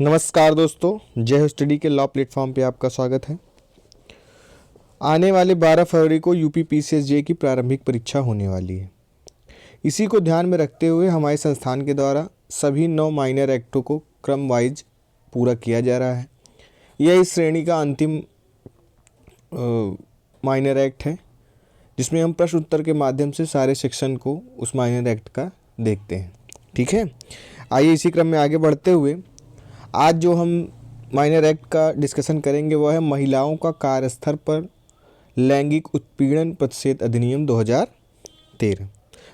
नमस्कार दोस्तों, जय हो स्टडी के लॉ प्लेटफॉर्म पे आपका स्वागत है। आने वाले 12 फरवरी को यूपी पीसीएसजे की प्रारंभिक परीक्षा होने वाली है। इसी को ध्यान में रखते हुए हमारे संस्थान के द्वारा सभी 9 माइनर एक्टों को क्रम वाइज पूरा किया जा रहा है। यह इस श्रेणी का अंतिम माइनर एक्ट है जिसमें हम प्रश्न उत्तर के माध्यम से सारे सेक्शन को उस माइनर एक्ट का देखते हैं। ठीक है, आइए इसी क्रम में आगे बढ़ते हुए आज जो हम माइनर एक्ट का डिस्कशन करेंगे वह है महिलाओं का कार्यस्थल पर लैंगिक उत्पीड़न प्रतिषेध अधिनियम 2013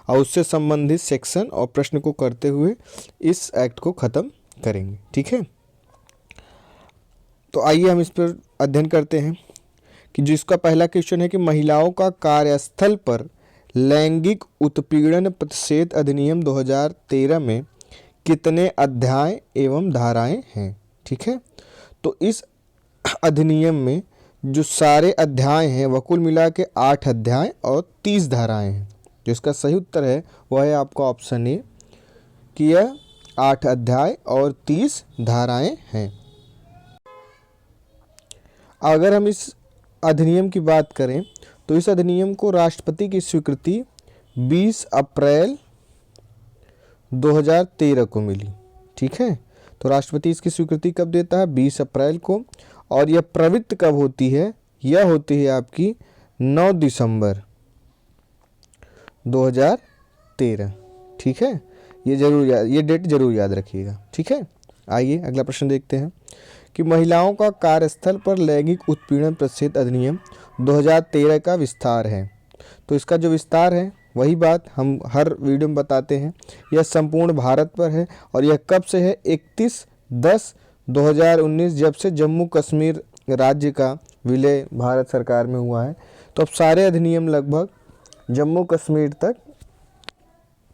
और उससे संबंधित सेक्शन और प्रश्न को करते हुए इस एक्ट को ख़त्म करेंगे। ठीक है, तो आइए हम इस पर अध्ययन करते हैं कि जिसका पहला क्वेश्चन है कि महिलाओं का कार्यस्थल पर लैंगिक उत्पीड़न प्रतिषेध अधिनियम 2013 में कितने अध्याय एवं धाराएं हैं। ठीक है, तो इस अधिनियम में जो सारे अध्याय हैं वह कुल मिला के 8 अध्याय और 30 धाराएं हैं। जिसका सही उत्तर है वह है आपका ऑप्शन ए कि यह 8 अध्याय और 30 धाराएं हैं। अगर हम इस अधिनियम की बात करें तो इस अधिनियम को राष्ट्रपति की स्वीकृति 20 अप्रैल 2013 को मिली। ठीक है, तो राष्ट्रपति इसकी स्वीकृति कब देता है? 20 अप्रैल को। और यह प्रवृत्त कब होती है? यह होती है आपकी 9 दिसंबर 2013। ठीक है, ये डेट जरूर याद रखिएगा। ठीक है, आइए अगला प्रश्न देखते हैं कि महिलाओं का कार्यस्थल पर लैंगिक उत्पीड़न प्रतिषेध अधिनियम 2013 का विस्तार है। तो इसका जो विस्तार है वही बात हम हर वीडियो में बताते हैं। यह संपूर्ण भारत पर है और यह कब से है? 31/10/2019 जब से जम्मू कश्मीर राज्य का विलय भारत सरकार में हुआ है। तो अब सारे अधिनियम लगभग जम्मू कश्मीर तक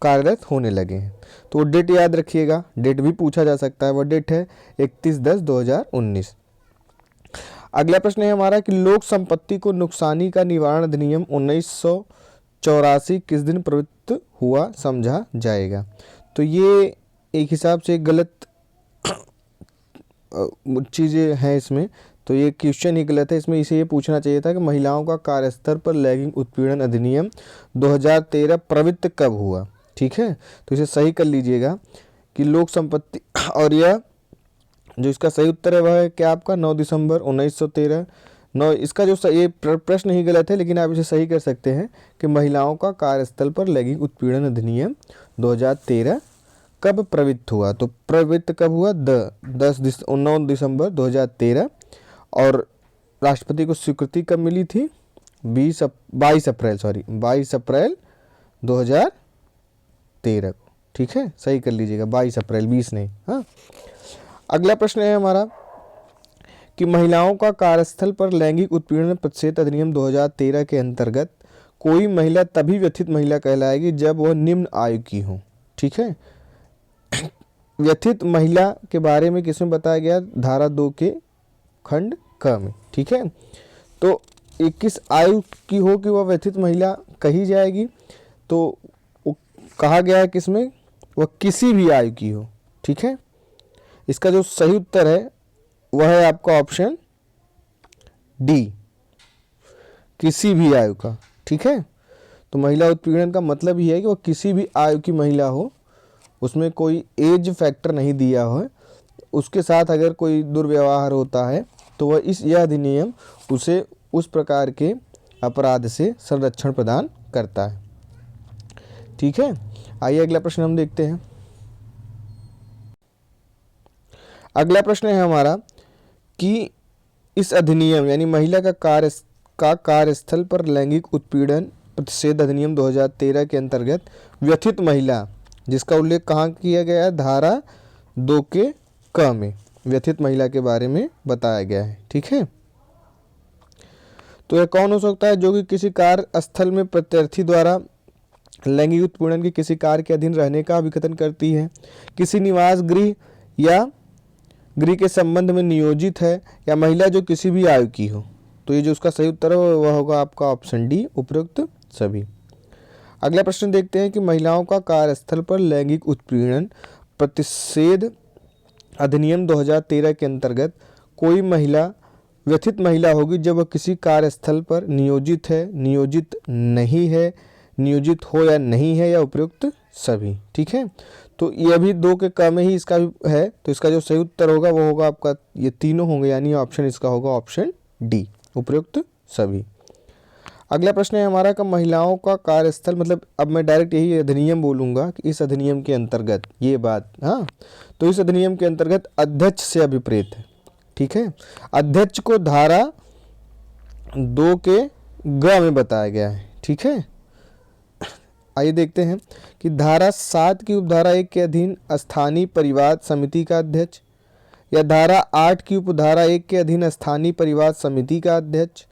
कार्यरत होने लगे हैं। तो वो डेट याद रखिएगा, डेट भी पूछा जा सकता है। वह डेट है 31/10/2019। अगला प्रश्न है हमारा कि लोक संपत्ति को नुकसानी का निवारण अधिनियम 1984 किस दिन प्रवृत्त हुआ समझा जाएगा। तो ये एक हिसाब से गलत चीज़ें हैं इसमें, तो ये क्वेश्चन ही गलत है। इसमें इसे ये पूछना चाहिए था कि महिलाओं का कार्यस्थल पर लैंगिक उत्पीड़न अधिनियम 2013 प्रवृत्त कब हुआ। ठीक है, तो इसे सही कर लीजिएगा कि लोक संपत्ति, और यह जो इसका सही उत्तर है वह है क्या आपका 9 दिसंबर 1913। इसका जो ये प्रश्न ही गलत है, लेकिन आप इसे सही कर सकते हैं कि महिलाओं का कार्यस्थल पर लैंगिक उत्पीड़न अधिनियम 2013 कब प्रवृत्त हुआ। तो प्रवृत्त कब हुआ? 9 दिसंबर 2013। और राष्ट्रपति को स्वीकृति कब मिली थी? 22 अप्रैल 2013 को। ठीक है, सही कर लीजिएगा, 22 अप्रैल, 20 नहीं। हाँ, अगला प्रश्न है हमारा कि महिलाओं का कार्यस्थल पर लैंगिक उत्पीड़न प्रतिषेध अधिनियम 2013 के अंतर्गत कोई महिला तभी व्यथित महिला कहलाएगी जब वह निम्न आयु की हो। ठीक है, व्यथित महिला के बारे में किसमें बताया गया? धारा 2 के खंड क में। ठीक है, तो 21 आयु की हो कि वह व्यथित महिला कही जाएगी। तो कहा गया है किसमें? वह किसी भी आयु की हो। ठीक है, इसका जो सही उत्तर है वह है आपका ऑप्शन डी, किसी भी आयु का। ठीक है, तो महिला उत्पीड़न का मतलब ही है कि वह किसी भी आयु की महिला हो, उसमें कोई एज फैक्टर नहीं दिया हो, उसके साथ अगर कोई दुर्व्यवहार होता है तो वह यह अधिनियम उसे उस प्रकार के अपराध से संरक्षण प्रदान करता है। ठीक है, आइए अगला प्रश्न हम देखते हैं। अगला प्रश्न है हमारा कि इस अधिनियम यानी महिला का कार्यस्थल पर लैंगिक उत्पीड़न प्रतिषेध अधिनियम 2013 के अंतर्गत व्यथित महिला, जिसका उल्लेख कहाँ किया गया है? धारा 2 के क में व्यथित महिला के बारे में बताया गया है। ठीक है, तो यह कौन हो सकता है? जो कि किसी कार्यस्थल में प्रत्यार्थी द्वारा लैंगिक उत्पीड़न के किसी कार्य के अधीन रहने का अभिकथन करती है, किसी निवास गृह या गृह के संबंध में नियोजित है, या महिला जो किसी भी आयु की हो। तो ये जो उसका सही उत्तर है वह होगा आपका ऑप्शन डी, उपरोक्त सभी। अगला प्रश्न देखते हैं कि महिलाओं का कार्यस्थल पर लैंगिक उत्पीड़न प्रतिषेध अधिनियम 2013 के अंतर्गत कोई महिला व्यथित महिला होगी जब वह किसी कार्यस्थल पर नियोजित है, नियोजित नहीं है, नियोजित हो या नहीं है, या उपयुक्त सभी। ठीक है, तो ये भी दो के क में ही इसका भी है, तो इसका जो सही उत्तर होगा वो होगा आपका, ये तीनों होंगे, यानी ऑप्शन इसका होगा ऑप्शन डी, उपयुक्त सभी। अगला प्रश्न है हमारा का महिलाओं का कार्यस्थल, मतलब अब मैं डायरेक्ट यही अधिनियम बोलूंगा कि इस अधिनियम के अंतर्गत ये बात, हाँ, तो इस अधिनियम के अंतर्गत अध्यक्ष से अभिप्रेत है। ठीक है, अध्यक्ष को धारा 2 के ग में बताया गया है। ठीक है, आइए देखते हैं कि धारा 7 की उपधारा 1 के अधीन स्थानीय परिवाद समिति का अध्यक्ष, या धारा 8 की उपधारा 1 के अधीन स्थानीय परिवाद समिति का अध्यक्ष,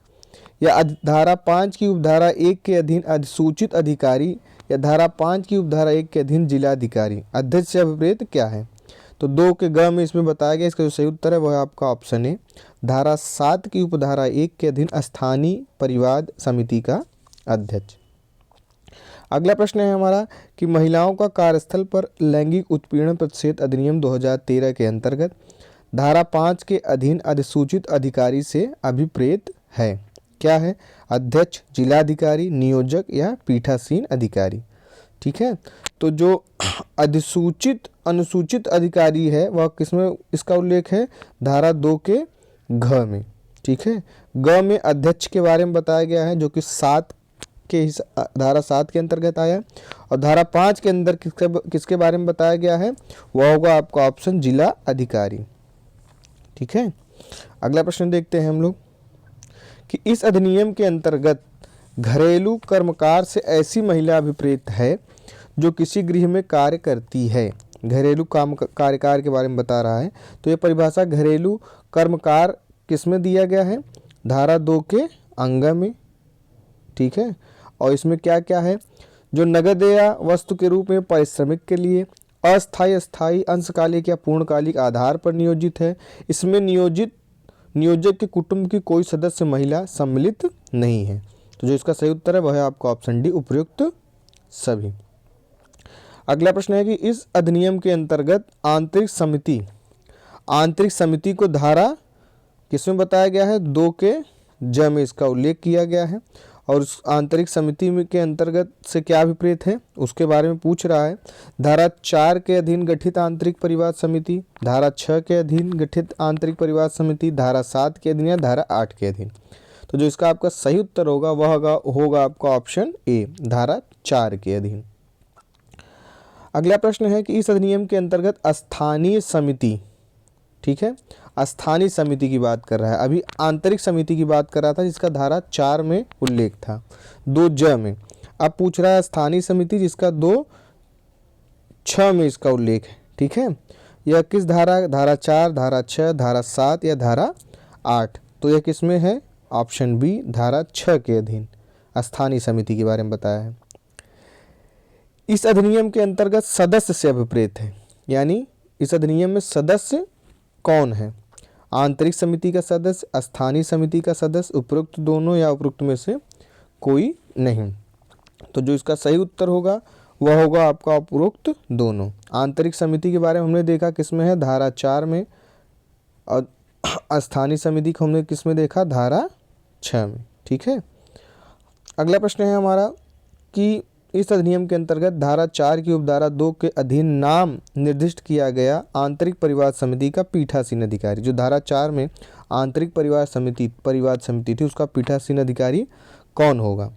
या धारा 5 की उपधारा 1 के अधीन अधिसूचित अधिकारी, या धारा 5 की उपधारा 1 के अधीन जिलाधिकारी। अध्यक्ष से अभिप्रेत क्या है? तो 2 के ग में इसमें बताया गया, इसका जो सही उत्तर है वह आपका ऑप्शन है धारा 7 की उपधारा 1 के अधीन स्थानीय परिवाद समिति का अध्यक्ष। अगला प्रश्न है हमारा कि महिलाओं का कार्यस्थल पर लैंगिक उत्पीड़न प्रतिषेध अधिनियम 2013 के अंतर्गत धारा 5 के अधीन अधिसूचित अधिकारी से अभिप्रेत है। क्या है? अध्यक्ष, जिलाधिकारी, नियोजक या पीठासीन अधिकारी। ठीक है, तो जो अधिसूचित अनुसूचित अधिकारी है वह किसमें इसका उल्लेख है? धारा 2 के घ में। ठीक है, ग में अध्यक्ष के बारे में बताया गया है, जो कि धारा 7 के अंतर्गत आया, और धारा 5 के अंदर किसके बारे में बताया गया है? वह होगा आपका ऑप्शन जिला अधिकारी। ठीक है, अगला प्रश्न देखते हैं हम लोग कि इस अधिनियम के अंतर्गत घरेलू कर्मकार से ऐसी महिला अभिप्रेत है जो किसी गृह में कार्य करती है। घरेलू कार्यकार के बारे में बता रहा है, तो ये परिभाषा घरेलू कर्मकार किसमें दिया गया है? धारा 2 के अंग में। ठीक है, और इसमें क्या क्या है? जो नगद या वस्तु के रूप में पारिश्रमिक के लिए अस्थायी, अस्थायी, अंशकालिक या पूर्णकालिक आधार पर नियोजित है। इसमें नियोजक के कुटुंब की कोई सदस्य महिला सम्मिलित नहीं है। तो जो इसका सही उत्तर है वह है आपका ऑप्शन डी, उपयुक्त सभी। अगला प्रश्न है कि इस अधिनियम के अंतर्गत आंतरिक समिति को धारा किसमें बताया गया है? 2 के ज में इसका उल्लेख किया गया है, और उस आंतरिक समिति के अंतर्गत से क्या अभिप्रेत है उसके बारे में पूछ रहा है। धारा 4 के अधीन गठित आंतरिक परिवाद समिति, धारा 6 के अधीन गठित आंतरिक परिवाद समिति, धारा 7 के अधीन या धारा 8 के अधीन। तो जो इसका आपका सही उत्तर होगा वह होगा आपका ऑप्शन ए, धारा 4 के अधीन। अगला प्रश्न है कि इस अधिनियम के अंतर्गत स्थानीय समिति, ठीक है, स्थानीय समिति की बात कर रहा है, अभी आंतरिक समिति की बात कर रहा था जिसका धारा 4 में उल्लेख था, 2 ज में। अब पूछ रहा है स्थानीय समिति जिसका 2 6 में इसका उल्लेख है। ठीक है, यह किस धारा? धारा 4, धारा 6, धारा 7 या धारा 8। तो यह किस में है? ऑप्शन बी, धारा 6 के अधीन स्थानीय समिति के बारे में बताया है। इस अधिनियम के अंतर्गत सदस्य से अभिप्रेत है, यानी इस अधिनियम में सदस्य कौन है? आंतरिक समिति का सदस्य, स्थानीय समिति का सदस्य, उपरोक्त दोनों या उपरोक्त में से कोई नहीं। तो जो इसका सही उत्तर होगा वह होगा आपका उपरोक्त दोनों। आंतरिक समिति के बारे में हमने देखा किसमें है? धारा 4 में, और स्थानीय समिति को हमने किसमें देखा? धारा 6 में। ठीक है, अगला प्रश्न है हमारा कि इस अधिनियम के अंतर्गत धारा 4 की उपधारा 2 के अधीन नाम निर्दिष्ट किया गया आंतरिक परिवाद समिति का पीठासीन अधिकारी। जो धारा 4 में आंतरिक परिवाद समिति थी उसका पीठासीन अधिकारी कौन होगा?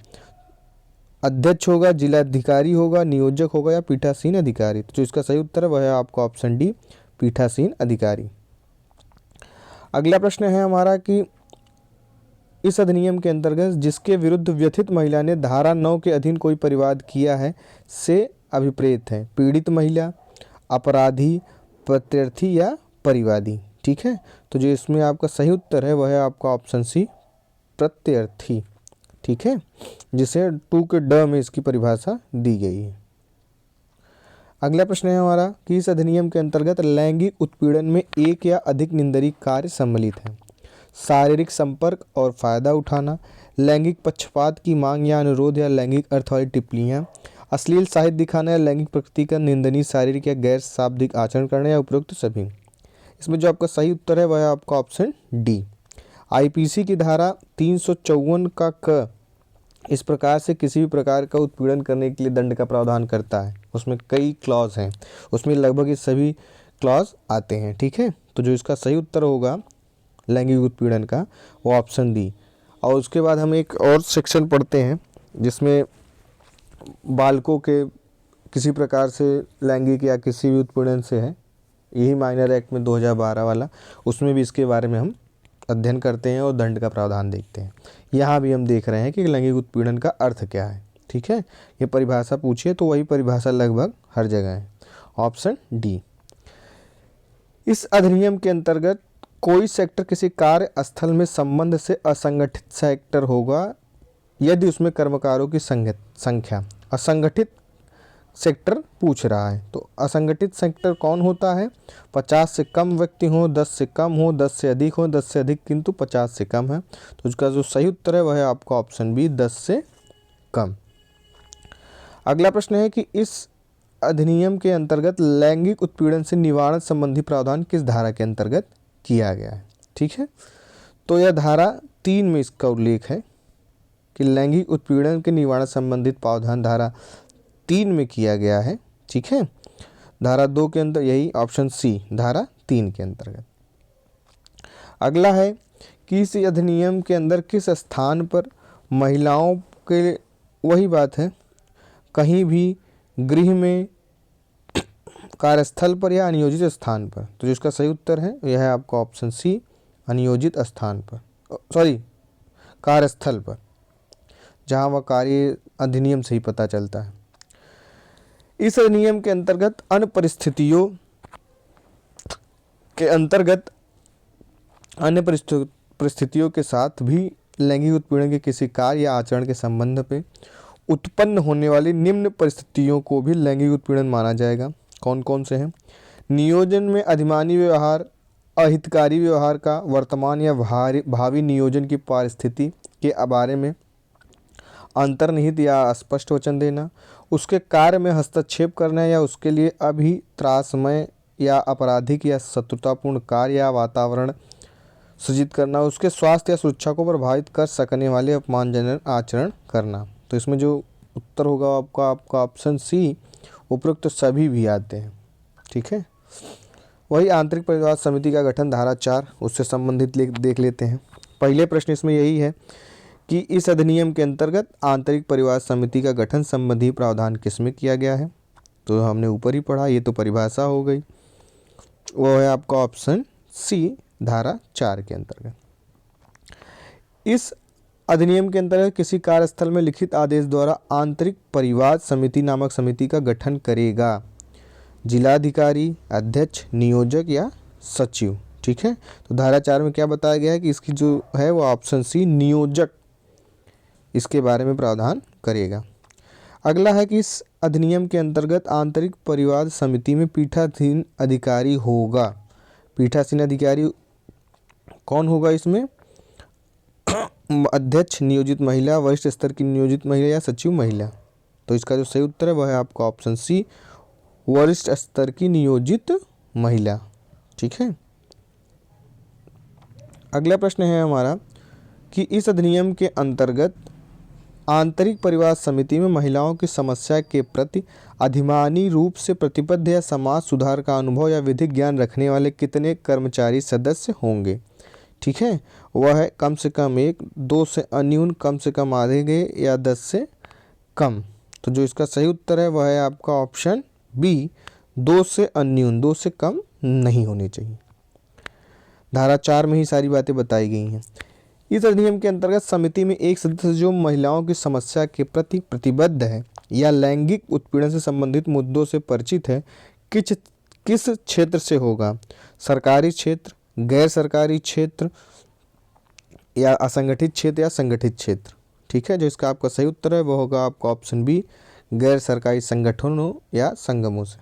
अध्यक्ष होगा, जिलाधिकारी होगा, नियोजक होगा या पीठासीन अधिकारी। तो जो इसका सही उत्तर है वह है आपका ऑप्शन डी, पीठासीन अधिकारी। अगला प्रश्न है हमारा कि इस अधिनियम के अंतर्गत जिसके विरुद्ध व्यथित महिला ने धारा 9 के अधीन कोई परिवाद किया है से अभिप्रेत है? पीड़ित महिला, अपराधी, प्रत्यर्थी या परिवादी। ठीक है, तो जो इसमें आपका सही उत्तर है वह है आपका ऑप्शन सी, प्रत्यर्थी। ठीक है, जिसे 2 के ड में इसकी परिभाषा दी गई है। अगला प्रश्न है हमारा कि इस अधिनियम के अंतर्गत लैंगिक उत्पीड़न में एक या अधिक निंदनीय कार्य सम्मिलित है। शारीरिक संपर्क और फायदा उठाना, लैंगिक पक्षपात की मांग या अनुरोध या लैंगिक अर्थ वाली टिप्पणियाँ, अश्लील साहित्य दिखाना या लैंगिक प्रकृति का निंदनीय शारीरिक या गैर शाब्दिक आचरण करना या उपरोक्त सभी। इसमें जो आपका सही उत्तर है वह है आपका ऑप्शन डी। आईपीसी की धारा 354 का क इस प्रकार से किसी भी प्रकार का उत्पीड़न करने के लिए दंड का प्रावधान करता है। उसमें कई क्लॉज हैं, उसमें लगभग ये सभी क्लॉज आते हैं। ठीक है, तो जो इसका सही उत्तर होगा लैंगिक उत्पीड़न का वो ऑप्शन डी। और उसके बाद हम एक और सेक्शन पढ़ते हैं जिसमें बालकों के किसी प्रकार से लैंगिक या किसी भी उत्पीड़न से है, यही माइनर एक्ट में 2012 वाला, उसमें भी इसके बारे में हम अध्ययन करते हैं और दंड का प्रावधान देखते हैं। यहाँ भी हम देख रहे हैं कि लैंगिक उत्पीड़न का अर्थ क्या है। ठीक है, ये परिभाषा पूछिए तो वही परिभाषा लगभग हर जगह है, ऑप्शन डी। इस अधिनियम के अंतर्गत कोई सेक्टर किसी कार्य स्थल में संबंध से असंगठित सेक्टर होगा यदि उसमें कर्मकारों की संख्या, असंगठित सेक्टर पूछ रहा है तो असंगठित सेक्टर कौन होता है? 50 से कम व्यक्ति हो, 10 से कम हो, 10 से अधिक हो, 10 से अधिक किंतु 50 से कम है। तो इसका जो सही उत्तर है वह है आपका ऑप्शन बी, 10 से कम। अगला प्रश्न है कि इस अधिनियम के अंतर्गत लैंगिक उत्पीड़न से निवारण संबंधी प्रावधान किस धारा के अंतर्गत किया गया है? ठीक है, तो यह धारा 3 में इसका उल्लेख है कि लैंगिक उत्पीड़न के निवारण संबंधित प्रावधान धारा 3 में किया गया है। ठीक है, धारा 2 के अंदर, यही ऑप्शन सी धारा 3 के अंतर्गत। अगला है कि इस अधिनियम के अंदर किस स्थान पर महिलाओं के, वही बात है, कहीं भी, गृह में, कार्यस्थल पर या अनियोजित स्थान पर, तो जिसका सही उत्तर है यह है आपका ऑप्शन सी, अनियोजित स्थान पर, सॉरी कार्यस्थल पर, जहाँ वह कार्य अधिनियम से ही पता चलता है। इस अधिनियम के अंतर्गत अन्य परिस्थितियों के साथ भी लैंगिक उत्पीड़न के किसी कार्य या आचरण के संबंध पे उत्पन्न होने वाली निम्न परिस्थितियों को भी लैंगिक उत्पीड़न माना जाएगा। कौन कौन से हैं? नियोजन में अधिमानी व्यवहार, अहितकारी व्यवहार का वर्तमान या भावी नियोजन की परिस्थिति के बारे में अंतर्निहित या अस्पष्ट वचन देना, उसके कार्य में हस्तक्षेप करना या उसके लिए अभित्रासमय या आपराधिक या शत्रुतापूर्ण कार्य या वातावरण सृजित करना, उसके स्वास्थ्य या सुरक्षा को प्रभावित कर सकने वाले अपमानजनक आचरण करना। तो इसमें जो उत्तर होगा आपका ऑप्शन सी, उपरोक्त सभी भी आते हैं। ठीक है, वही आंतरिक परिवाद समिति का गठन धारा 4, उससे संबंधित देख लेते हैं। पहले प्रश्न इसमें यही है कि इस अधिनियम के अंतर्गत आंतरिक परिवार समिति का गठन संबंधी प्रावधान किसमें किया गया है? तो हमने ऊपर ही पढ़ा, ये तो परिभाषा हो गई, वो है आपका ऑप्शन सी, धारा 4 के अंतर्गत। इस अधिनियम के अंतर्गत किसी कार्यस्थल में लिखित आदेश द्वारा आंतरिक परिवाद समिति नामक समिति का गठन करेगा जिलाधिकारी, अध्यक्ष, नियोजक या सचिव। ठीक है, तो धारा 4 में क्या बताया गया है कि इसकी जो है वो ऑप्शन सी, नियोजक, इसके बारे में प्रावधान करेगा। अगला है कि इस अधिनियम के अंतर्गत आंतरिक परिवाद समिति में पीठासीन अधिकारी होगा। पीठासीन अधिकारी कौन होगा इसमें? अध्यक्ष नियोजित महिला, वरिष्ठ स्तर की नियोजित महिला या सचिव महिला। तो इसका जो सही उत्तर है वह है आपका ऑप्शन सी, वरिष्ठ स्तर की नियोजित महिला। ठीक है, अगला प्रश्न है हमारा कि इस अधिनियम के अंतर्गत आंतरिक परिवार समिति में महिलाओं की समस्या के प्रति अधिमानी रूप से प्रतिबद्ध या समाज सुधार का अनुभव या विधिक ज्ञान रखने वाले कितने कर्मचारी सदस्य होंगे? ठीक है, वह है कम से कम 1, 2 से अन्यून, कम से कम आधे या 10 से कम। तो जो इसका सही उत्तर है वह है आपका ऑप्शन बी, 2 से अन्यून, 2 से कम नहीं होनी चाहिए। धारा 4 में ही सारी बातें बताई गई हैं। इस अधिनियम के अंतर्गत समिति में एक सदस्य जो महिलाओं की समस्या के प्रति प्रतिबद्ध है या लैंगिक उत्पीड़न से संबंधित मुद्दों से परिचित है, किस क्षेत्र से होगा? सरकारी क्षेत्र, गैर सरकारी क्षेत्र या असंगठित क्षेत्र या संगठित क्षेत्र। ठीक है, जो इसका आपका सही उत्तर है वो होगा आपका ऑप्शन बी, गैर सरकारी संगठनों या संगमों से।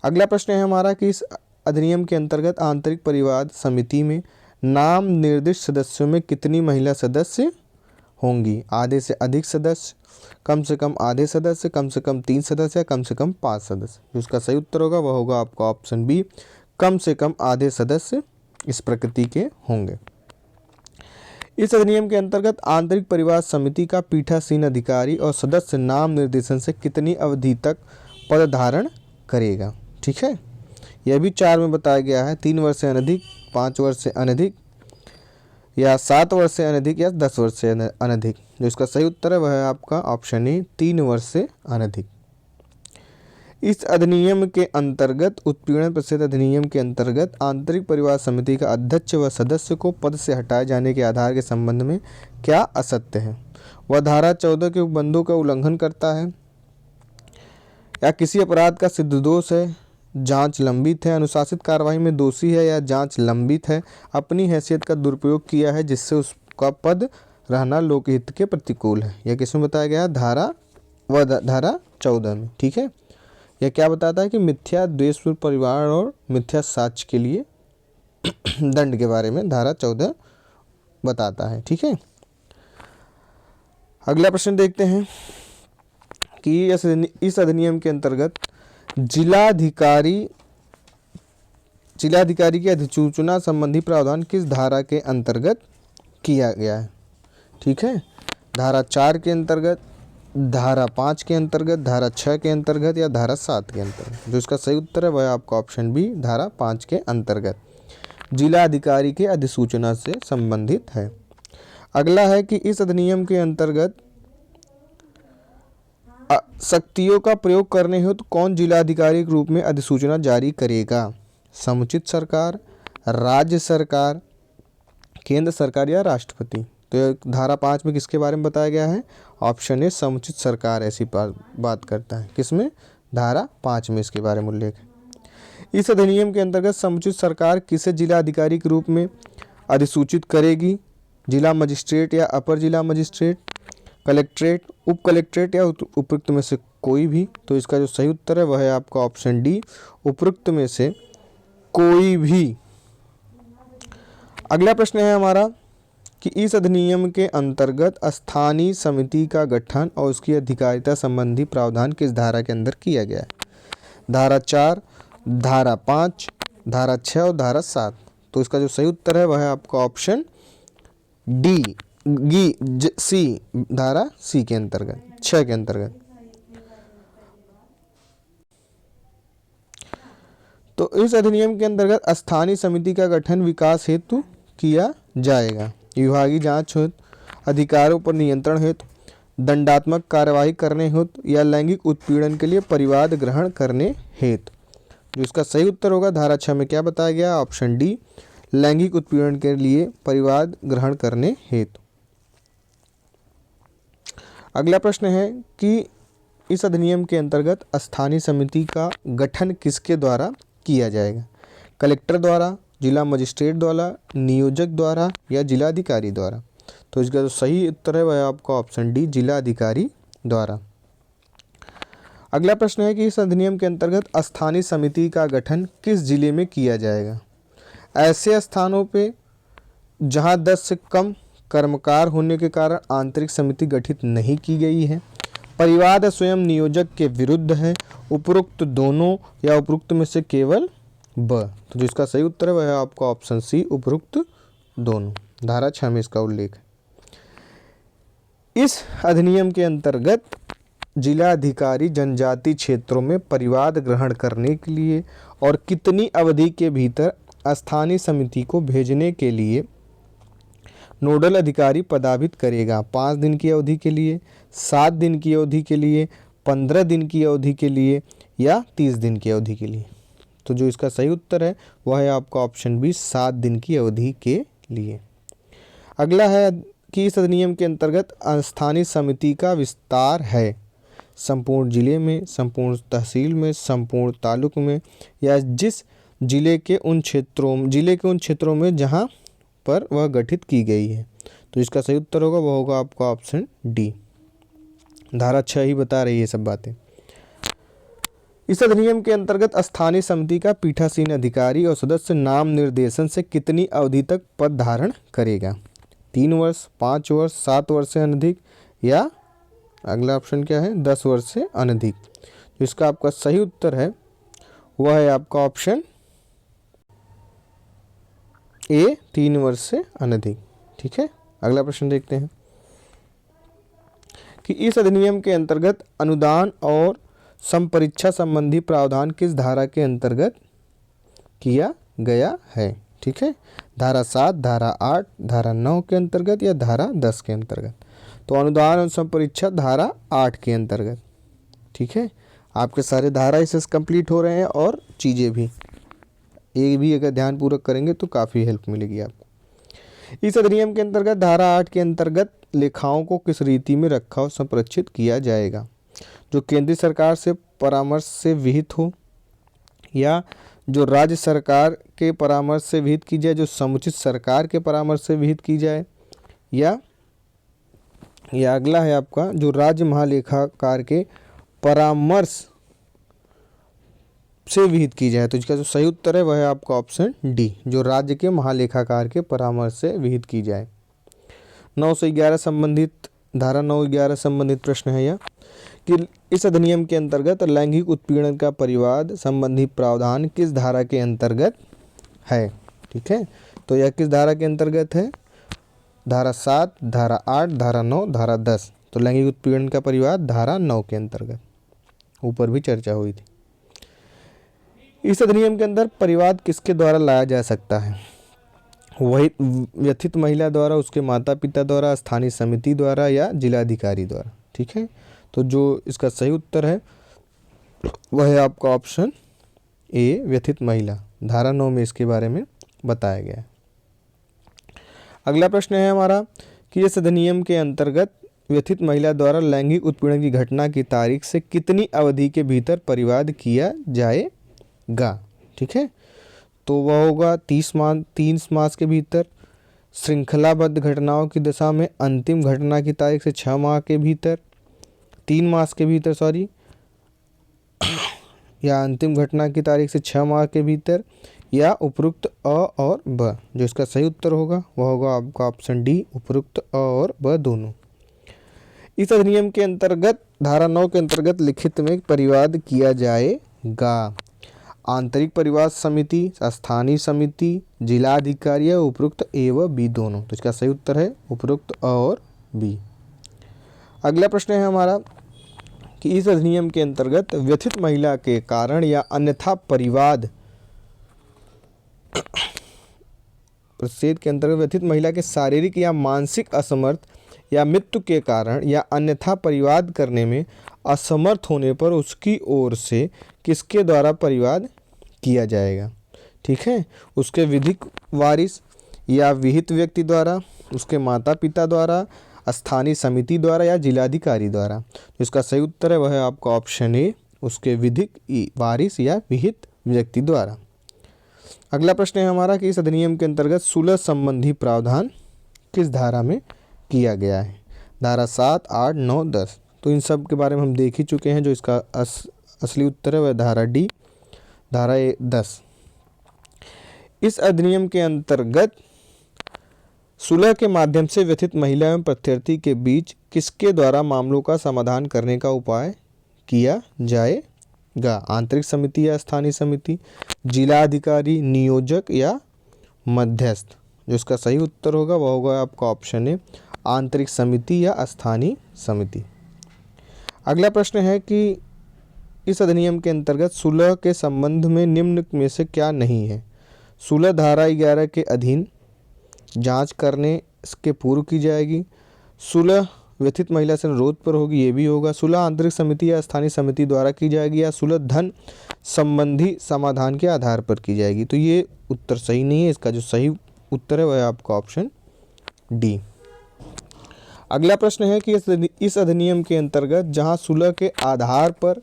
अगला प्रश्न है हमारा कि इस अधिनियम के अंतर्गत आंतरिक परिवाद समिति में नाम निर्दिष्ट सदस्यों में कितनी महिला सदस्य होंगी? आधे से अधिक सदस्य, कम से कम आधे सदस्य, कम से कम 3 सदस्य या कम से कम 5 सदस्य। जिसका सही उत्तर होगा वह होगा आपका ऑप्शन बी, कम से कम आधे सदस्य इस प्रकृति के होंगे। इस अधिनियम के अंतर्गत आंतरिक परिवार समिति का पीठासीन अधिकारी और सदस्य नाम निर्देशन से कितनी अवधि तक पद धारण करेगा। ठीक है, यह भी 4 में बताया गया है, 3 वर्ष से अनधिक, 5 वर्ष से अनधिक, या 7 वर्ष से अनधिक, या 10 वर्ष से अनधिक। जो इसका सही उत्तर है वह है आपका ऑप्शन ए, 3 वर्ष से अनधिक। इस अधिनियम के अंतर्गत, उत्पीड़न प्रतिषेध अधिनियम के अंतर्गत आंतरिक परिवार समिति का अध्यक्ष व सदस्य को पद से हटाए जाने के आधार के संबंध में क्या असत्य है। वह धारा 14 के उपबंधों का उल्लंघन करता है, या किसी अपराध का सिद्ध दोष है, जांच लंबित है, अनुशासित कार्रवाई में दोषी है, या जांच लंबित है, अपनी हैसियत का दुरुपयोग किया है जिससे उसका पद रहना लोकहित के प्रतिकूल है। यह किसमें बताया गया, धारा 14 में। ठीक है, यह क्या बताता है कि मिथ्या द्वेषपूर्ण परिवार और मिथ्या साक्ष्य के लिए दंड के बारे में धारा 14 बताता है। ठीक है, अगला प्रश्न देखते हैं कि इस अधिनियम के अंतर्गत जिलाधिकारी की अधिसूचना संबंधी प्रावधान किस धारा के अंतर्गत किया गया है। ठीक है, धारा 4 के अंतर्गत, धारा 5 के अंतर्गत, धारा 6 के अंतर्गत, या धारा 7 के अंतर्गत। जो इसका सही उत्तर है वह आपका ऑप्शन बी, धारा 5 के अंतर्गत जिला अधिकारी के अधिसूचना से संबंधित है। अगला है कि इस अधिनियम के अंतर्गत शक्तियों का प्रयोग करने हेतु कौन जिलाधिकारी के रूप में अधिसूचना जारी करेगा। समुचित सरकार, राज्य सरकार, केंद्र सरकार, या राष्ट्रपति। तो धारा 5 में किसके बारे में बताया गया है, ऑप्शन ए, समुचित सरकार ऐसी बात करता है। किसमें, धारा 5 में इसके बारे में उल्लेख है। इस अधिनियम के अंतर्गत समुचित सरकार किसे जिला अधिकारी के रूप में अधिसूचित करेगी। जिला मजिस्ट्रेट या अपर जिला मजिस्ट्रेट, कलेक्ट्रेट, उप कलेक्ट्रेट, या उपरोक्त में से कोई भी। तो इसका जो सही उत्तर है वह है आपका ऑप्शन डी, उपरोक्त में से कोई भी। अगला प्रश्न है हमारा कि इस अधिनियम के अंतर्गत स्थानीय समिति का गठन और उसकी अधिकारिता संबंधी प्रावधान किस धारा के अंदर किया गया है। धारा 4, धारा 5, धारा 6 और धारा 7। तो इसका जो सही उत्तर है वह है आपका ऑप्शन डी, सी, धारा सी के अंतर्गत, 6 के अंतर्गत। तो इस अधिनियम के अंतर्गत स्थानीय समिति का गठन विकास हेतु किया जाएगा, विभागीय जांच हेतु, अधिकारों पर नियंत्रण हेतु, दंडात्मक कार्यवाही करने हेतु, या लैंगिक उत्पीड़न के लिए परिवाद ग्रहण करने हेतु। जो इसका सही उत्तर होगा धारा 6 में क्या बताया गया, ऑप्शन डी, लैंगिक उत्पीड़न के लिए परिवाद ग्रहण करने हेतु। अगला प्रश्न है कि इस अधिनियम के अंतर्गत स्थानीय समिति का गठन किसके द्वारा किया जाएगा। कलेक्टर द्वारा, जिला मजिस्ट्रेट द्वारा, नियोजक द्वारा, या जिलाधिकारी द्वारा। तो इसका जो सही उत्तर है वह आपका ऑप्शन डी, जिलाधिकारी द्वारा। अगला प्रश्न है कि इस अधिनियम के अंतर्गत स्थानीय समिति का गठन किस जिले में किया जाएगा। ऐसे स्थानों पे जहां 10 से कम कर्मकार होने के कारण आंतरिक समिति गठित नहीं की गई है, परिवाद स्वयं नियोजक के विरुद्ध है, उपरोक्त दोनों, या उपरोक्त में से केवल ब। तो जिसका सही उत्तर है वह है आपका ऑप्शन सी, उपरोक्त दोनों। धारा 6 में इसका उल्लेख है। इस अधिनियम के अंतर्गत जिलाधिकारी जनजाति क्षेत्रों में परिवाद ग्रहण करने के लिए और कितनी अवधि के भीतर स्थानीय समिति को भेजने के लिए नोडल अधिकारी पदाभित करेगा। 5 दिन की अवधि के लिए, 7 दिन की अवधि के लिए, 15 दिन की अवधि के लिए, या 30 दिन की अवधि के लिए। तो जो इसका सही उत्तर है वह है आपका ऑप्शन बी, 7 दिन की अवधि के लिए। अगला है कि इस अधिनियम के अंतर्गत स्थानीय समिति का विस्तार है संपूर्ण जिले में, संपूर्ण तहसील में, संपूर्ण तालुक में, या जिले के उन क्षेत्रों में जहां पर वह गठित की गई है। तो इसका सही उत्तर होगा वह होगा आपका ऑप्शन डी। धारा 6 ही बता रही है सब बातें। इस अधिनियम के अंतर्गत स्थानीय समिति का पीठासीन अधिकारी और सदस्य नाम निर्देशन से कितनी अवधि तक पद धारण करेगा। 3 वर्ष, 5 वर्ष, 7 वर्ष से अनधिक, या अगला ऑप्शन क्या है, 10 वर्ष से अनधिक। तो इसका आपका सही उत्तर है वह है आपका ऑप्शन ए 3 वर्ष से अनधिक। ठीक है, अगला प्रश्न देखते हैं कि इस अधिनियम के अंतर्गत अनुदान और संपरीक्षा संबंधी प्रावधान किस धारा के अंतर्गत किया गया है। ठीक है, धारा 7, धारा 8, धारा 9 के अंतर्गत या धारा 10 के अंतर्गत। तो अनुदान और संपरीक्षा धारा 8 के अंतर्गत। ठीक है, आपके सारे धारा इससे कंप्लीट हो रहे हैं और चीज़ें भी, ये भी अगर ध्यानपूर्वक करेंगे तो काफ़ी हेल्प मिलेगी आपको। इस अधिनियम के अंतर्गत धारा 8 के अंतर्गत लेखाओं को किस रीति में रखा और संरक्षित किया जाएगा, जो केंद्रीय सरकार से परामर्श से विहित हो या जो राज्य सरकार के परामर्श से विहित की जाए, जो समुचित सरकार के परामर्श से विहित की जाए, या अगला है आपका जो राज्य महालेखाकार के परामर्श से विहित की जाए। तो इसका जो सही उत्तर है वह है आपका ऑप्शन डी, जो राज्य के महालेखाकार के परामर्श से विहित की जाए। 9 से 11 संबंधित धारा 9-11 संबंधित प्रश्न है यह कि इस अधिनियम के अंतर्गत लैंगिक उत्पीड़न का परिवाद संबंधी प्रावधान किस धारा के अंतर्गत है। ठीक है, तो यह किस धारा के अंतर्गत है, धारा 7, धारा 8, धारा 9, धारा 10। तो लैंगिक उत्पीड़न का परिवाद धारा 9 के अंतर्गत, ऊपर भी चर्चा हुई थी। इस अधिनियम के अंदर परिवाद किसके द्वारा लाया जा सकता है, वही व्यथित महिला द्वारा, उसके माता पिता द्वारा, स्थानीय समिति द्वारा या जिलाधिकारी द्वारा। ठीक है, तो जो इसका सही उत्तर है वह है आपका ऑप्शन ए, व्यथित महिला। धारा 9 में इसके बारे में बताया गया है। अगला प्रश्न है हमारा कि इस अधिनियम के अंतर्गत व्यथित महिला द्वारा लैंगिक उत्पीड़न की घटना की तारीख से कितनी अवधि के भीतर परिवाद किया जाएगा। ठीक है, तो वह होगा 3 मास के भीतर, श्रृंखलाबद्ध घटनाओं की दशा में अंतिम घटना की तारीख से 6 माह के भीतर, 3 मास के भीतर या अंतिम घटना की तारीख से 6 माह के भीतर, या उपरोक्त अ और ब। जो इसका सही उत्तर होगा वह होगा आपका ऑप्शन डी, उपरोक्त अ और ब दोनों। इस अधिनियम के अंतर्गत धारा 9 के अंतर्गत लिखित में परिवाद किया जाएगा। आंतरिक परिवाद समिति, स्थानीय समिति, जिलाधिकारी या उपरोक्त ए व बी दोनों। तो इसका सही उत्तर है उपरोक्त अ और बी। अगला प्रश्न है हमारा कि इस अधिनियम के अंतर्गत व्यथित महिला के कारण या अन्यथा परिवाद प्रतिषेध के अंतर्गत व्यथित महिला के शारीरिक या मानसिक असमर्थ या मृत्यु के कारण या अन्यथा परिवाद करने में असमर्थ होने पर उसकी ओर से किसके द्वारा परिवाद किया जाएगा। ठीक है, उसके विधिक वारिस या विहित व्यक्ति द्वारा, उसके माता पिता द्वारा, स्थानीय समिति द्वारा या जिलाधिकारी द्वारा। तो इसका सही उत्तर है वह है आपका ऑप्शन ए, उसके विधिक वारिस या विहित व्यक्ति द्वारा। अगला प्रश्न है हमारा कि इस अधिनियम के अंतर्गत सुलह संबंधी प्रावधान किस धारा में किया गया है। धारा 7, 8, 9, 10। तो इन सब के बारे में हम देख ही चुके हैं। जो इसका असली उत्तर है वह धारा डी, धारा 10। इस अधिनियम के अंतर्गत सुलह के माध्यम से व्यथित महिला एवं प्रत्यार्थी के बीच किसके द्वारा मामलों का समाधान करने का उपाय किया जाएगा। आंतरिक समिति या स्थानीय समिति, जिलाधिकारी, नियोजक या मध्यस्थ। जो इसका सही उत्तर होगा वह होगा आपका ऑप्शन है आंतरिक समिति या स्थानीय समिति। अगला प्रश्न है कि इस अधिनियम के अंतर्गत सुलह के संबंध में निम्न में से क्या नहीं है। सुलह धारा 11 के अधीन जांच करने के पूर्व की जाएगी। सुलह व्यथित महिला से अनुरोध पर होगी, ये भी होगा। सुलह आंतरिक समिति या स्थानीय समिति द्वारा की जाएगी, या सुलह धन संबंधी समाधान के आधार पर की जाएगी। तो ये उत्तर सही नहीं है। इसका जो सही उत्तर है वह है आपका ऑप्शन डी। अगला प्रश्न है कि इस अधिनियम के अंतर्गत जहां सुलह के आधार पर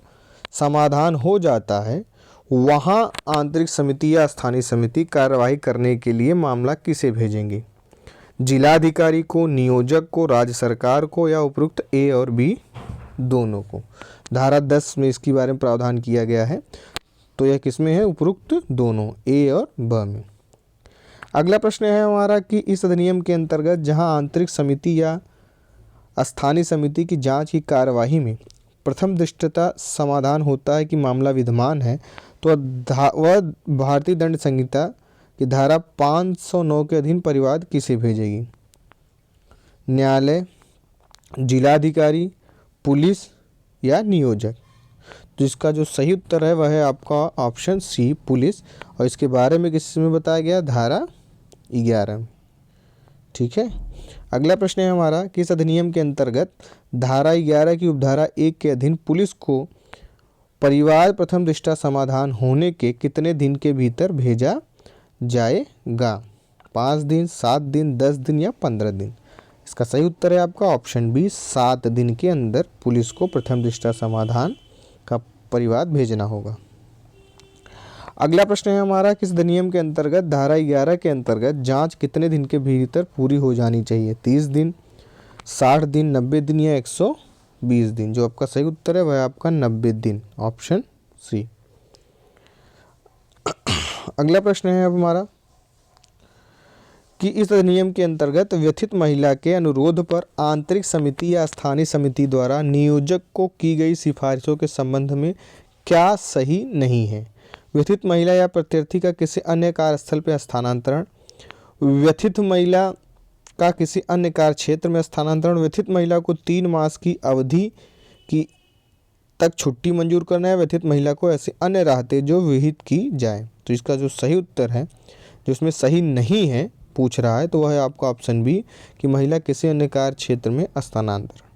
समाधान हो जाता है वहां आंतरिक समिति या स्थानीय समिति कार्यवाही करने के लिए मामला किसे भेजेंगे। जिलाधिकारी को, नियोजक को, राज्य सरकार को या उपरोक्त ए और बी दोनों को। धारा 10 में इसके बारे में प्रावधान किया गया है। तो यह किसमें है, उपरोक्त दोनों, ए और ब में। अगला प्रश्न है हमारा कि इस अधिनियम के अंतर्गत जहां आंतरिक समिति या स्थानीय समिति की जांच की कार्यवाही में प्रथम दृष्टया समाधान होता है कि मामला विद्यमान है, तो वह भारतीय दंड संहिता कि धारा 509 के अधीन परिवाद किसे भेजेगी? न्यायालय, जिलाधिकारी, पुलिस या नियोजक? तो इसका जो सही उत्तर है वह है आपका ऑप्शन सी, पुलिस। और इसके बारे में किसमें बताया गया? धारा 11 में। ठीक है। अगला प्रश्न है हमारा, किस अधिनियम के अंतर्गत धारा 11 की उपधारा 1 के अधीन पुलिस को परिवार प्रथम दृष्टया समाधान होने के कितने दिन के भीतर भेजा जाएगा? 5 दिन, 7 दिन, 10 दिन या 15 दिन? इसका सही उत्तर है आपका ऑप्शन बी, 7 दिन के अंदर पुलिस को प्रथम दृष्टया समाधान का परिवाद भेजना होगा। अगला प्रश्न है हमारा, किस अधिनियम के अंतर्गत धारा 11 के अंतर्गत जांच कितने दिन के भीतर पूरी हो जानी चाहिए? 30 दिन, 60 दिन, 90 दिन या 120 दिन? जो आपका सही उत्तर है वह है आपका 90 दिन, ऑप्शन सी। अगला प्रश्न है अब हमारा कि इस अधिनियम के अंतर्गत व्यथित महिला के अनुरोध पर आंतरिक समिति या स्थानीय समिति द्वारा नियोजक को की गई सिफारिशों के संबंध में क्या सही नहीं है? व्यथित महिला या प्रत्यार्थी का किसी अन्य कार्यस्थल पर स्थानांतरण, व्यथित महिला का किसी अन्य कार्य क्षेत्र में स्थानांतरण, व्यथित महिला को 3 मास की अवधि की तक छुट्टी मंजूर करना है, व्यथित महिला को ऐसी अन्य राहतें जो विहित की जाए। तो इसका जो सही उत्तर है, जो इसमें सही नहीं है पूछ रहा है, तो वह है आपका ऑप्शन बी कि महिला किसी अन्य कार्य क्षेत्र में स्थानांतरण।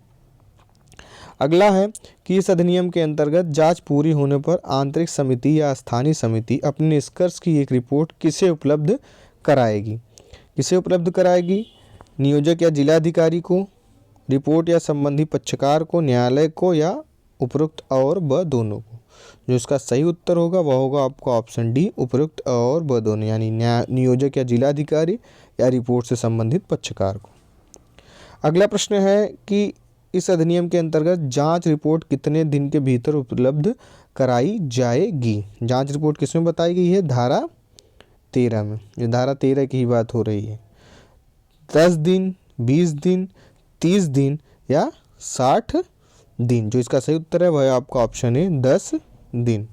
अगला है कि इस अधिनियम के अंतर्गत जांच पूरी होने पर आंतरिक समिति या स्थानीय समिति अपने निष्कर्ष की एक रिपोर्ट किसे उपलब्ध कराएगी? किसे उपलब्ध कराएगी? नियोजक या जिलाधिकारी को, रिपोर्ट या संबंधी पक्षकार को, न्यायालय को या उपरोक्त और ब दोनों को? जो इसका सही उत्तर होगा वह होगा आपका ऑप्शन डी, उपरोक्त और ब दोनों, यानी नियोजक या जिलाधिकारी या रिपोर्ट से संबंधित पक्षकार को। अगला प्रश्न है कि इस अधिनियम के अंतर्गत जांच रिपोर्ट कितने दिन के भीतर उपलब्ध कराई जाएगी? जांच रिपोर्ट किसमें बताई गई है? धारा 13 में। ये धारा 13 की ही बात हो रही है। 10 दिन, 20 दिन, 30 दिन या 60 दिन? जो इसका सही उत्तर है वह है आपका ऑप्शन है 10 दिन।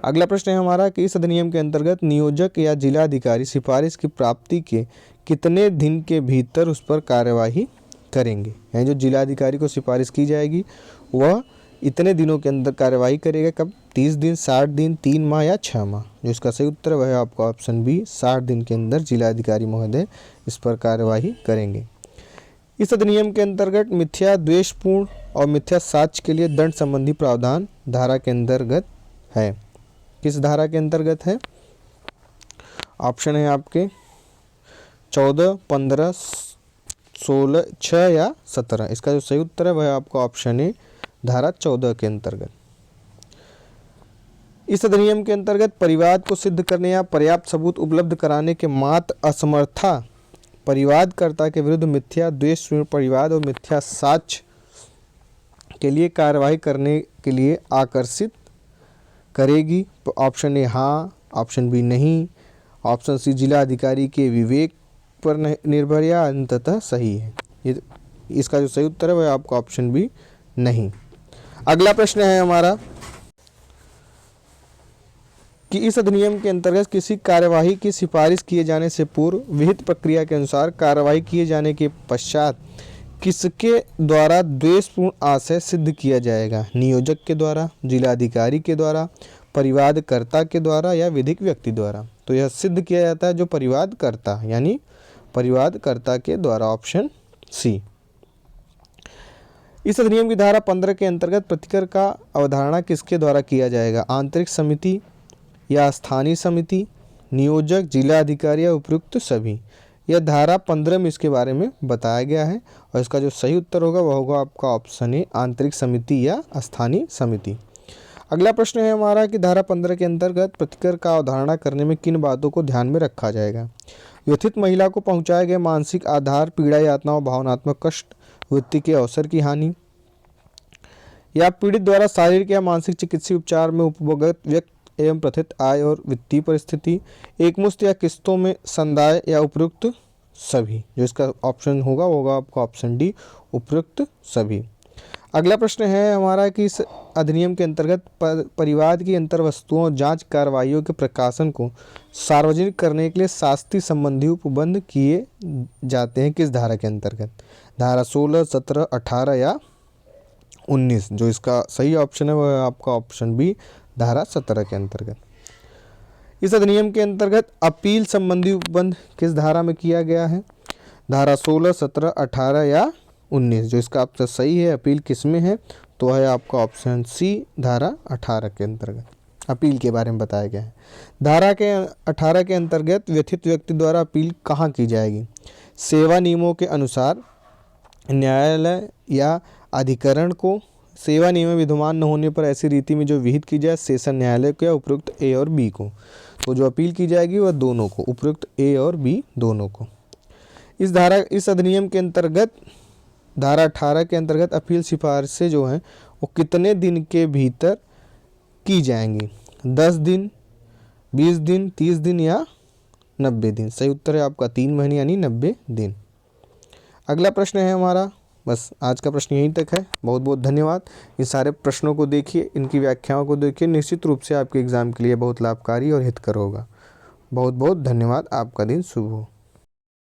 अगला प्रश्न है हमारा कि इस अधिनियम के अंतर्गत नियोजक या जिलाधिकारी सिफारिश की प्राप्ति के कितने दिन के भीतर उस पर कार्यवाही करेंगे? यानी जो जिलाधिकारी को सिफारिश की जाएगी वह इतने दिनों के अंदर कार्यवाही करेगा। कब? 30 दिन, 60 दिन, 3 माह या 6 माह? जो इसका सही उत्तर है वह है आपका ऑप्शन बी, 60 दिन के अंदर जिलाधिकारी महोदय इस पर कार्यवाही करेंगे। इस अधिनियम के अंतर्गत मिथ्या द्वेषपूर्ण और मिथ्या साक्ष्य के लिए दंड संबंधी प्रावधान धारा के अंतर्गत है। किस धारा के अंतर्गत है? ऑप्शन है आपके 14, 15, 16, 6 या 17। इसका जो सही उत्तर है वह है आपका ऑप्शन है धारा 14 के अंतर्गत। इस अधिनियम के अंतर्गत परिवाद को सिद्ध करने या पर्याप्त सबूत उपलब्ध कराने के मात्र असमर्था परिवादकर्ता के विरुद्ध मिथ्या द्वेषपूर्ण परिवाद और मिथ्या साक्ष्य के लिए कार्यवाही करने के लिए आकर्षित करेगी। ऑप्शन ए हाँ, ऑप्शन बी नहीं, ऑप्शन सी जिलाधिकारी के विवेक पर निर्भर या अंततः सही है। ये इसका जो सही उत्तर है वह आपका ऑप्शन बी नहीं। अगला प्रश्न है हमारा कि इस अधिनियम के अंतर्गत किसी कार्यवाही की सिफारिश किए जाने से पूर्व विहित प्रक्रिया के अनुसार कार्यवाही किए जाने के पश्चात किसके द्वारा द्वेषपूर्ण आशय सिद्ध किया जाएगा? नियोजक के द्वारा, जिलाधिकारी के द्वारा, परिवादकर्ता के द्वारा या विधिक व्यक्ति द्वारा? तो यह सिद्ध किया जाता है जो परिवादकर्ता, यानी परिवादकर्ता के द्वारा, ऑप्शन सी। इस अधिनियम की धारा 15 के अंतर्गत प्रतिकर का अवधारणा किसके द्वारा किया जाएगा? आंतरिक समिति या स्थानीय समिति, नियोजक, जिलाधिकारी या उपयुक्त सभी? यह धारा 15 में इसके बारे में बताया गया है और इसका जो सही उत्तर होगा वह होगा आपका ऑप्शन ए, आंतरिक समिति या स्थानीय समिति। अगला प्रश्न है हमारा कि धारा 15 के अंतर्गत प्रतिकर का अवधारणा करने में किन बातों को ध्यान में रखा जाएगा? व्यथित महिला को पहुंचाए गए मानसिक आधार, पीड़ा, यातनाओं, भावनात्मक कष्ट, वृत्ति के अवसर की हानि, या पीड़ित द्वारा शारीरिक या मानसिक चिकित्सीय उपचार में उपभोगत व्यक्ति एवं प्रथित आय और वित्तीय परिस्थिति, एकमुश्त या किस्तों में संदाय या उपयुक्त सभी? जो इसका ऑप्शन होगा वो होगा आपका ऑप्शन डी, उपयुक्त सभी। अगला प्रश्न है हमारा कि इस अधिनियम के अंतर्गत परिवाद की अंतर वस्तुओं और जांच कार्रवाइयों के प्रकाशन को सार्वजनिक करने के लिए शास्ति संबंधी उपबंध किए जाते हैं किस धारा के अंतर्गत? धारा 16, 17, 18 या 19। जो इसका सही ऑप्शन है वह आपका ऑप्शन बी धारा 17 के अंतर्गत। इस अधिनियम के अंतर्गत अपील संबंधी उपबंध किस धारा में किया गया है? धारा 16, 17, 18 या 19। जो इसका ऑप्शन सही है अपील किस में है? तो है आपका ऑप्शन सी धारा 18 के अंतर्गत अपील के बारे में बताया गया है। धारा के 18 के अंतर्गत व्यथित व्यक्ति द्वारा अपील कहाँ की जाएगी? सेवा नियमों के अनुसार न्यायालय या अधिकरण को, सेवा नियम में विद्यमान न होने पर ऐसी रीति में जो विहित की जाए सेशन न्यायालय को या उपयुक्त ए और बी को। तो जो अपील की जाएगी वह दोनों को, उपयुक्त ए और बी दोनों को। इस अधिनियम के अंतर्गत धारा 18 के अंतर्गत अपील सिफारिशें जो हैं वो कितने दिन के भीतर की जाएंगी? 10 दिन, 20 दिन, 30 दिन या 90 दिन? सही उत्तर है आपका 3 महीने यानी 90 दिन। अगला प्रश्न है हमारा, बस आज का प्रश्न यहीं तक है। बहुत बहुत धन्यवाद। इन सारे प्रश्नों को देखिए, इनकी व्याख्याओं को देखिए, निश्चित रूप से आपके एग्ज़ाम के लिए बहुत लाभकारी और हितकर होगा। बहुत बहुत धन्यवाद। आपका दिन शुभ हो।